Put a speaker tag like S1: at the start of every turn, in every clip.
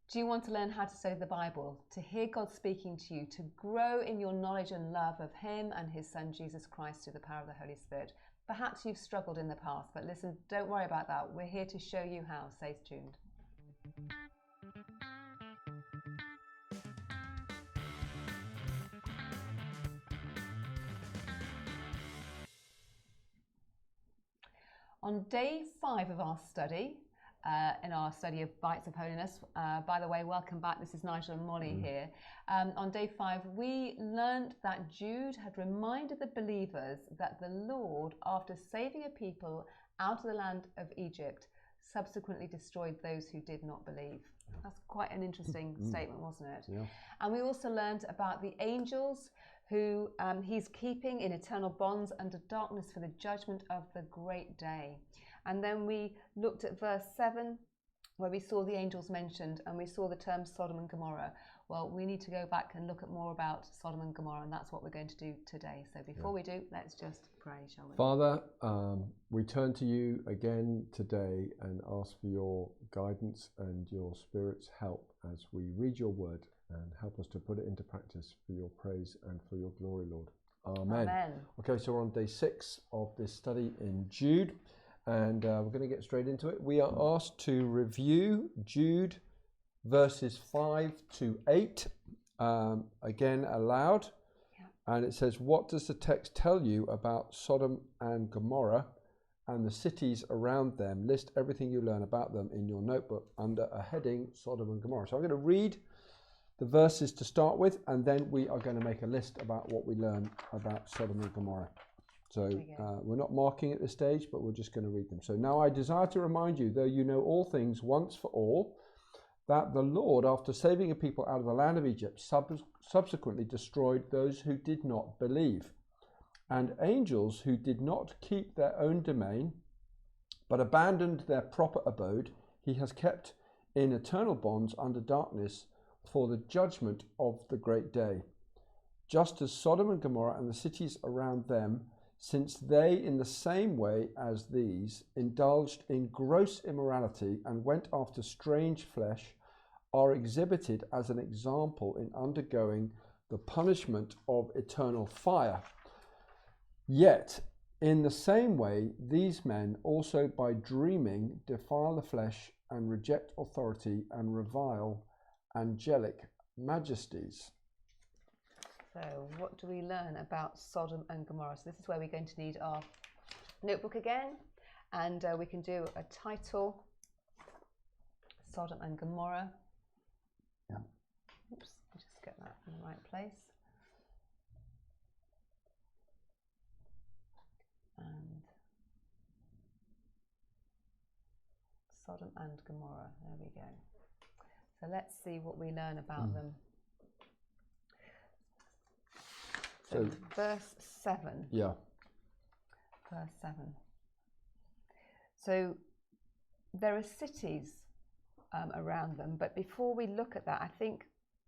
S1: Do you want to learn how to study the Bible, to hear God speaking to you, to grow in your knowledge and love of Him and His Son, Jesus Christ, through the power of the Holy Spirit? Perhaps you've struggled in the past, but listen, don't worry about that. We're here to show you how. Stay tuned. On day 5 of our study, in our study of Bytes of HolyNISS, by the way, welcome back. This is Nigel and Molly here. On day 5, we learned that Jude had reminded the believers that the Lord, after saving a people out of the land of Egypt, subsequently destroyed those who did not believe. That's quite an interesting statement, wasn't it?
S2: Yeah.
S1: And we also learned about the angels who he's keeping in eternal bonds under darkness for the judgment of the great day. And then we looked at verse 7, where we saw the angels mentioned, and we saw the term Sodom and Gomorrah. Well, we need to go back and look at more about Sodom and Gomorrah, and that's what we're going to do today. So before we do, let's just pray, shall we?
S2: Father, we turn to you again today and ask for your guidance and your Spirit's help as we read your word, and help us to put it into practice for your praise and for your glory, Lord. Amen.
S1: Amen.
S2: Okay, so we're on day 6 of this study in Jude, and we're going to get straight into it. We are asked to review Jude verses 5 to 8, again aloud. And it says, what does the text tell you about Sodom and Gomorrah and the cities around them? List everything you learn about them in your notebook under a heading, Sodom and Gomorrah. So I'm going to read the verses to start with, and then we are going to make a list about what we learn about Sodom and Gomorrah. So we're not marking at this stage, but we're just going to read them. So now I desire to remind you, though you know all things once for all, that the Lord, after saving a people out of the land of Egypt, subsequently destroyed those who did not believe, and angels who did not keep their own domain, but abandoned their proper abode, he has kept in eternal bonds under darkness for the judgment of the great day. Just as Sodom and Gomorrah and the cities around them, since they in the same way as these indulged in gross immorality and went after strange flesh, are exhibited as an example in undergoing the punishment of eternal fire. Yet, in the same way, these men also by dreaming defile the flesh and reject authority and revile angelic majesties.
S1: So what do we learn about Sodom and Gomorrah? So this is where we're going to need our notebook again, and we can do a title, Sodom and Gomorrah.
S2: Yeah.
S1: Oops, I'll just get that in the right place. And Sodom and Gomorrah, there we go. So let's see what we learn about them. So verse 7.
S2: Yeah.
S1: Verse 7. So there are cities around them, but before we look at that, I think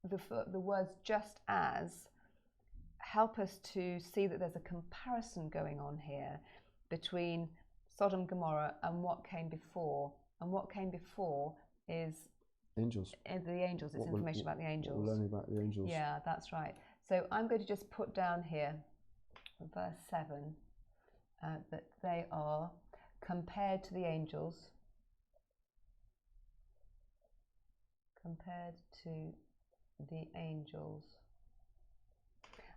S1: the words just as help us to see that there's a comparison going on here between Sodom and Gomorrah and what came before. And what came before is
S2: angels.
S1: The angels. It's information about the angels.
S2: We're learning about the angels.
S1: Yeah, that's right. So I'm going to just put down here, verse 7, that they are compared to the angels. Compared to the angels.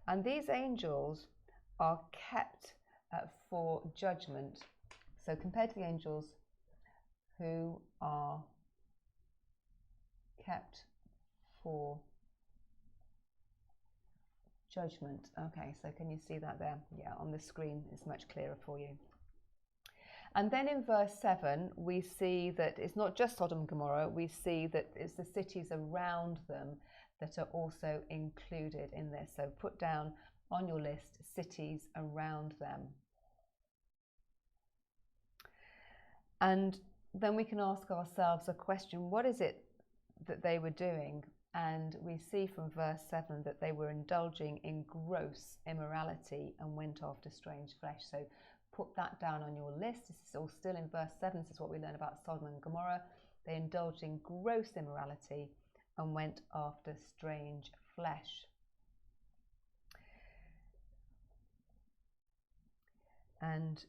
S1: And these angels are kept for judgment. So compared to the angels who are kept for judgment. Okay, so can you see that there? Yeah, on the screen it's much clearer for you. And then in verse 7, we see that it's not just Sodom and Gomorrah, we see that it's the cities around them that are also included in this. So put down on your list, cities around them. And then we can ask ourselves a question, what is it that they were doing? And we see from verse 7 that they were indulging in gross immorality and went after strange flesh. So put that down on your list. This is all still in verse 7. This is what we learn about Sodom and Gomorrah. They indulged in gross immorality and went after strange flesh. And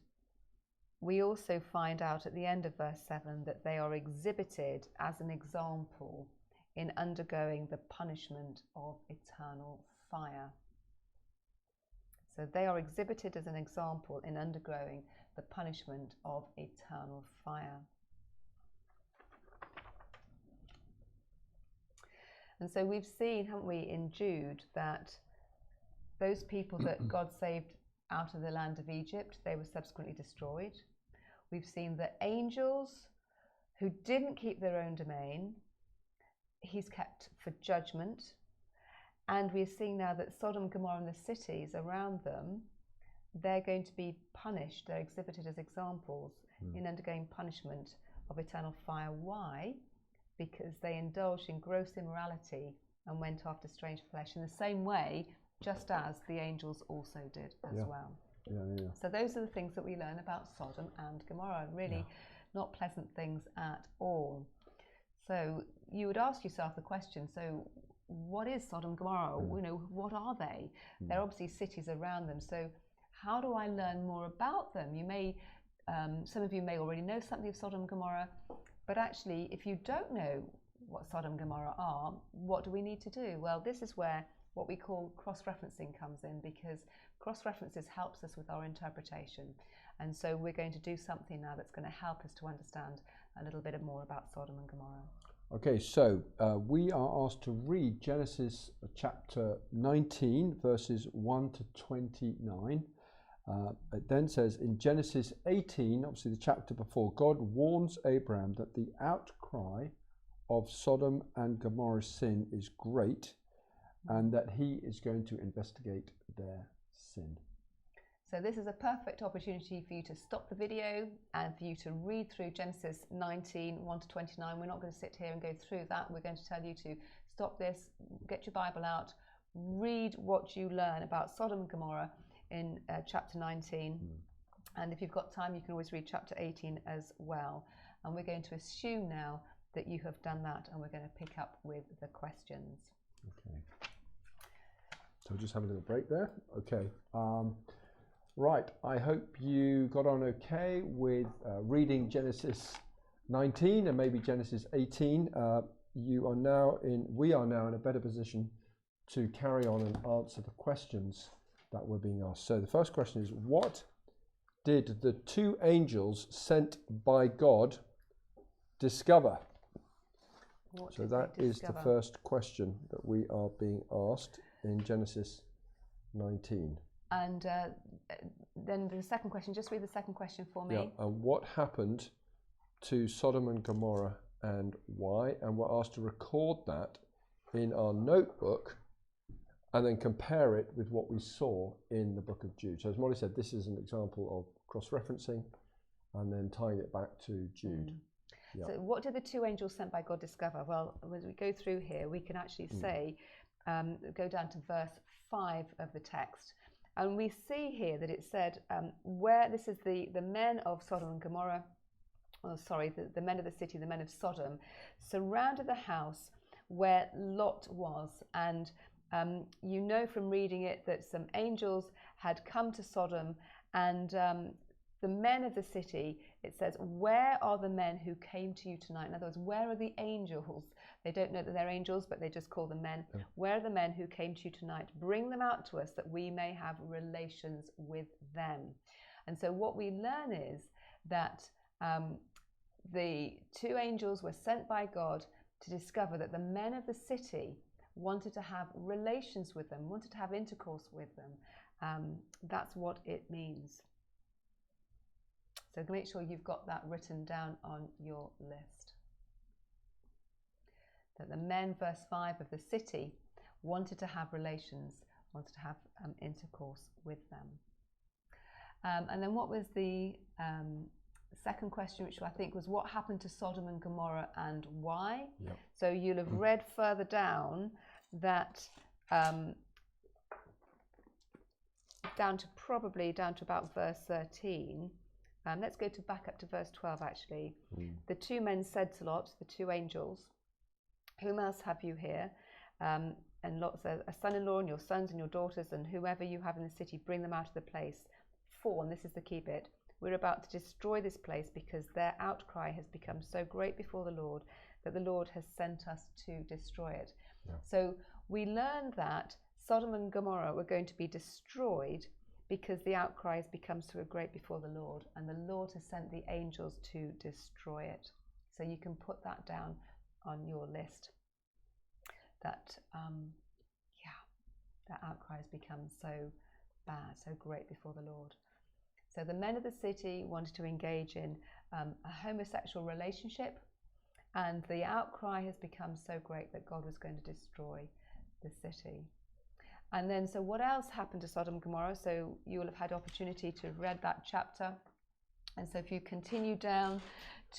S1: we also find out at the end of verse 7 that they are exhibited as an example in undergoing the punishment of eternal fire. So they are exhibited as an example in undergoing the punishment of eternal fire. And so we've seen, haven't we, in Jude, that those people that God saved out of the land of Egypt, they were subsequently destroyed. We've seen that angels who didn't keep their own domain, he's kept for judgment. And we're seeing now that Sodom, Gomorrah and the cities around them, they're going to be punished. They're exhibited as examples in undergoing punishment of eternal fire. Why? Because they indulged in gross immorality and went after strange flesh in the same way, just as the angels also did as well. So those are the things that we learn about Sodom and Gomorrah. Really not pleasant things at all. So you would ask yourself the question, so what is Sodom and Gomorrah? You know, what are they? They're obviously cities around them. So how do I learn more about them? You may, some of you may already know something of Sodom and Gomorrah, but actually, if you don't know what Sodom and Gomorrah are, what do we need to do? Well, this is where what we call cross-referencing comes in, because cross-references helps us with our interpretation. And so we're going to do something now that's going to help us to understand a little bit more about Sodom and Gomorrah.
S2: Okay, so we are asked to read Genesis chapter 19, verses 1 to 29. It then says in Genesis 18, obviously the chapter before, God warns Abraham that the outcry of Sodom and Gomorrah's sin is great and that he is going to investigate their sin.
S1: So this is a perfect opportunity for you to stop the video and for you to read through Genesis 19, 1 to 29. We're not going to sit here and go through that. We're going to tell you to stop this, get your Bible out, read what you learn about Sodom and Gomorrah in chapter 19. And if you've got time, you can always read chapter 18 as well. And we're going to assume now that you have done that, and we're going to pick up with the questions.
S2: Okay. So we'll just have a little break there. Okay. Right, I hope you got on okay with reading Genesis 19 and maybe Genesis 18. We are now in a better position to carry on and answer the questions that were being asked. So the first question is, what did the two angels sent by God discover? So that is the first question that we are being asked in Genesis 19.
S1: And then the second question, just read the second question for me.
S2: Yeah, and what happened to Sodom and Gomorrah and why? And we're asked to record that in our notebook and then compare it with what we saw in the book of Jude. So as Molly said, this is an example of cross-referencing and then tying it back to Jude. Yeah.
S1: So what did the two angels sent by God discover? Well, as we go through here, we can actually say, go down to verse 5 of the text. And we see here that it said, where this is the men of Sodom and Gomorrah, the men of the city, the men of Sodom, surrounded the house where Lot was. And you know from reading it that some angels had come to Sodom, and the men of the city, it says, where are the men who came to you tonight? In other words, where are the angels? They don't know that they're angels, but they just call them men. Yeah. Where are the men who came to you tonight? Bring them out to us that we may have relations with them. And so what we learn is that the two angels were sent by God to discover that the men of the city wanted to have relations with them, wanted to have intercourse with them. That's what it means. So make sure you've got that written down on your list. That the men, verse 5 of the city, wanted to have relations, wanted to have intercourse with them. And then what was the second question, which I think was what happened to Sodom and Gomorrah and why? Yep. So you'll have read further down that down to about verse 13. Let's go back up to verse 12 actually. The two men said to Lot, the two angels, Whom else have you here? And Lot says, a son-in-law and your sons and your daughters and whoever you have in the city, bring them out of the place. For, and this is the key bit, we're about to destroy this place because their outcry has become so great before the Lord that the Lord has sent us to destroy it.
S2: Yeah.
S1: So we learned that Sodom and Gomorrah were going to be destroyed because the outcry has become so great before the Lord, and the Lord has sent the angels to destroy it. So you can put that down on your list, that that outcry has become so bad, so great before the Lord. So the men of the city wanted to engage in a homosexual relationship, and the outcry has become so great that God was going to destroy the city. And then, so what else happened to Sodom and Gomorrah? So you will have had opportunity to have read that chapter. And so if you continue down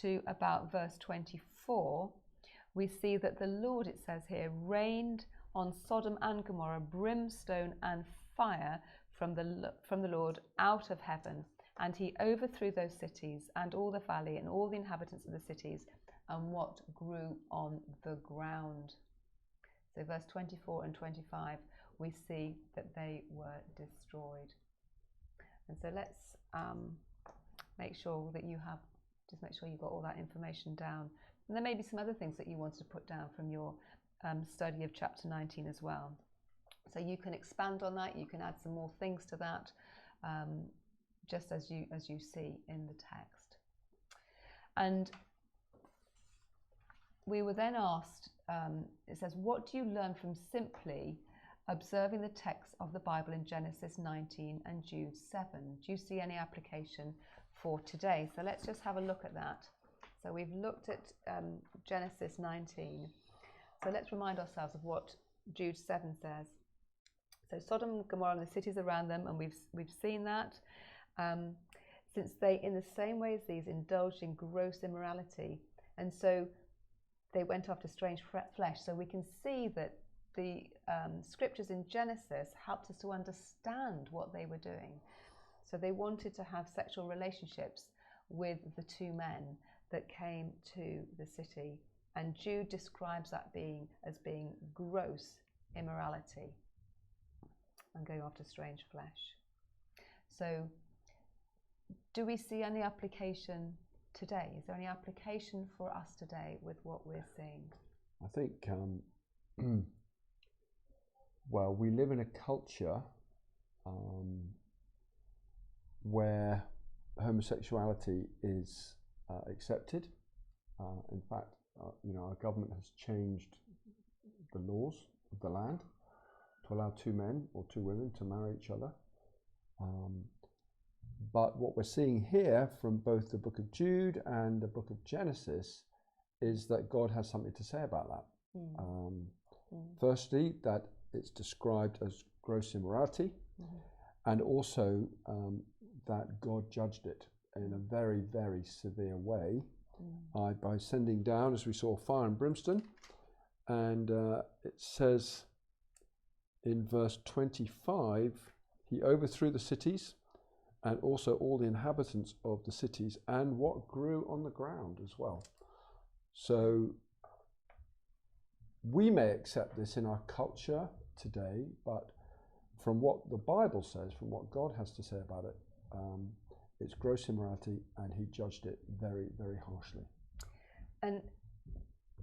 S1: to about verse 24, we see that the Lord, it says here, rained on Sodom and Gomorrah brimstone and fire from the Lord out of heaven, and he overthrew those cities and all the valley and all the inhabitants of the cities and what grew on the ground. So verse 24 and 25, we see that they were destroyed. And so let's make sure that you have, just make sure you've got all that information down. And there may be some other things that you wanted to put down from your study of chapter 19 as well. So you can expand on that, you can add some more things to that, just as you see in the text. And we were then asked, it says, what do you learn from simply observing the text of the Bible in Genesis 19 and Jude 7? Do you see any application for today? So let's just have a look at that. So we've looked at Genesis 19. So let's remind ourselves of what Jude 7 says. So Sodom and Gomorrah and the cities around them, and we've seen that, since they, in the same way as these, indulged in gross immorality, and so they went after strange flesh. So we can see that the scriptures in Genesis helped us to understand what they were doing. So they wanted to have sexual relationships with the two men that came to the city, and Jude describes that as being gross immorality and going after strange flesh. So do we see any application today? Is there any application for us today with what we're seeing?
S2: I think, well, we live in a culture where homosexuality is accepted. In fact, our government has changed the laws of the land to allow two men or two women to marry each other. But what we're seeing here from both the book of Jude and the book of Genesis is that God has something to say about that. Firstly, that it's described as gross immorality, and also that God judged it in a very, very severe way by sending down, as we saw, fire and brimstone. And it says in verse 25, he overthrew the cities and also all the inhabitants of the cities and what grew on the ground as well. So we may accept this in our culture today, but from what the Bible says, from what God has to say about it, it's gross immorality, and he judged it very, very harshly.
S1: And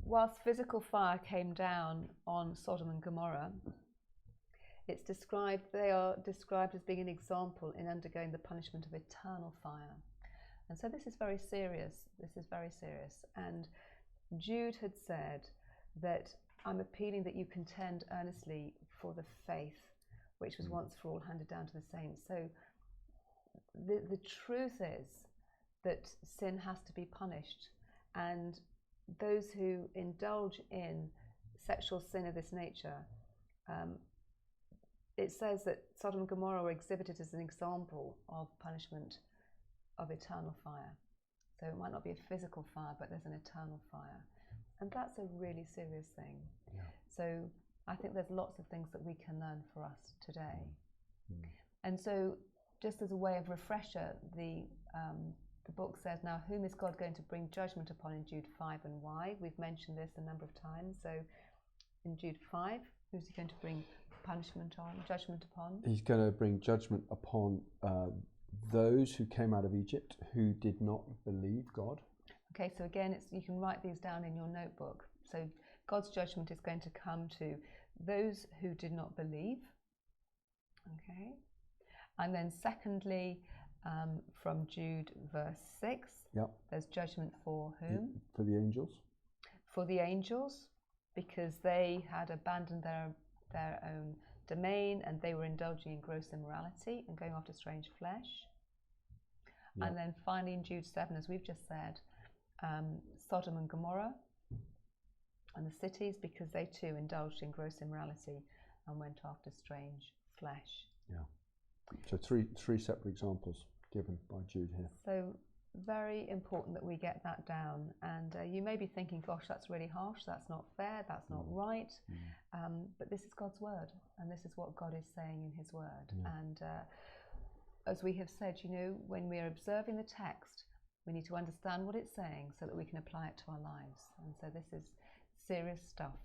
S1: whilst physical fire came down on Sodom and Gomorrah, they are described as being an example in undergoing the punishment of eternal fire. And so this is very serious. This is very serious. And Jude had said that I'm appealing that you contend earnestly for the faith which was once for all handed down to the saints. So the truth is that sin has to be punished, and those who indulge in sexual sin of this nature, it says that Sodom and Gomorrah were exhibited as an example of punishment of eternal fire. So it might not be a physical fire, but there's an eternal fire. And that's a really serious thing.
S2: Yeah.
S1: So I think there's lots of things that we can learn for us today. And so just as a way of refresher, the the book says, now whom is God going to bring judgment upon in Jude 5 and why? We've mentioned this a number of times. So in Jude 5, who's he going to bring judgment upon?
S2: He's going to bring judgment upon those who came out of Egypt who did not believe God.
S1: Okay, so again, you can write these down in your notebook. So God's judgment is going to come to those who did not believe. Okay, and then secondly, from Jude verse 6, there's judgment for whom?
S2: For the angels.
S1: For the angels, because they had abandoned their own domain and they were indulging in gross immorality and going after strange flesh. And then finally in Jude 7, as we've just said, Sodom and Gomorrah and the cities, because they too indulged in gross immorality and went after strange flesh.
S2: Yeah. So three separate examples given by Jude here.
S1: So very important that we get that down. And you may be thinking, gosh, that's really harsh, that's not fair, that's not right. But this is God's word, and this is what God is saying in his word. And as we have said, when we are observing the text, we need to understand what it's saying so that we can apply it to our lives. And so this is serious stuff.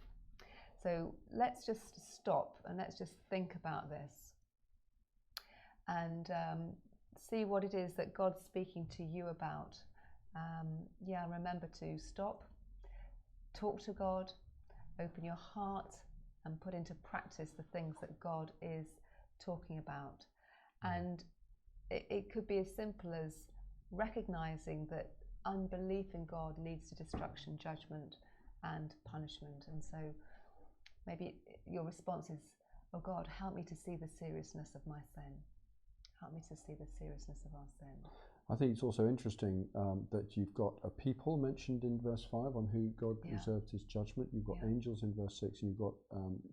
S1: So let's just stop and let's just think about this and see what it is that God's speaking to you about. Remember to stop, talk to God, open your heart and put into practice the things that God is talking about. And it could be as simple as recognizing that unbelief in God leads to destruction, judgment and punishment. And so maybe your response is, oh God, help me to see the seriousness of my sin. Help me to see the seriousness of our sin.
S2: I think it's also interesting that you've got a people mentioned in verse 5 on who God reserved his judgment. You've got angels in verse 6, and you've got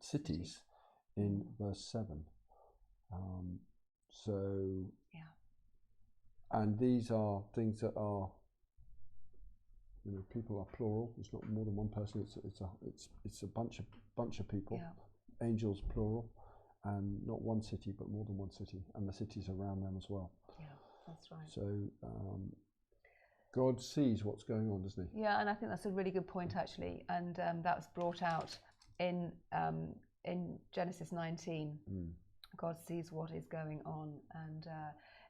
S2: cities in verse 7. And these are things that are, people are plural. It's not more than one person. It's a bunch of people. Yeah. Angels plural, and not one city, but more than one city, and the cities around them as well.
S1: Yeah, that's right.
S2: So God sees what's going on, doesn't he?
S1: Yeah, and I think that's a really good point actually, and that was brought out in Genesis 19. God sees what is going on, and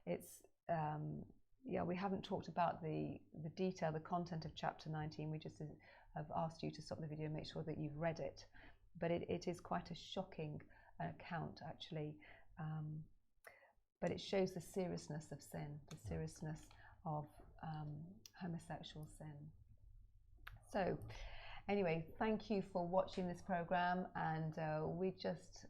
S1: it's we haven't talked about the detail, the content of chapter 19. We just have asked you to stop the video and make sure that you've read it, but it is quite a shocking account actually, but it shows the seriousness of sin, the seriousness of homosexual sin. So anyway, thank you for watching this program, and we just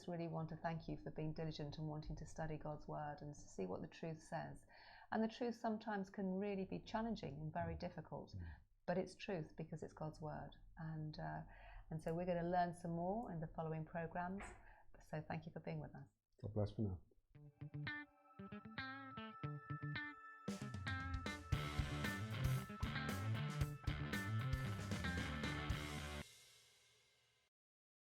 S1: really want to thank you for being diligent and wanting to study God's word and to see what the truth says. And the truth sometimes can really be challenging and very difficult, but it's truth because it's God's word. And so we're going to learn some more in the following programs. So thank you for being with us.
S2: God bless for now.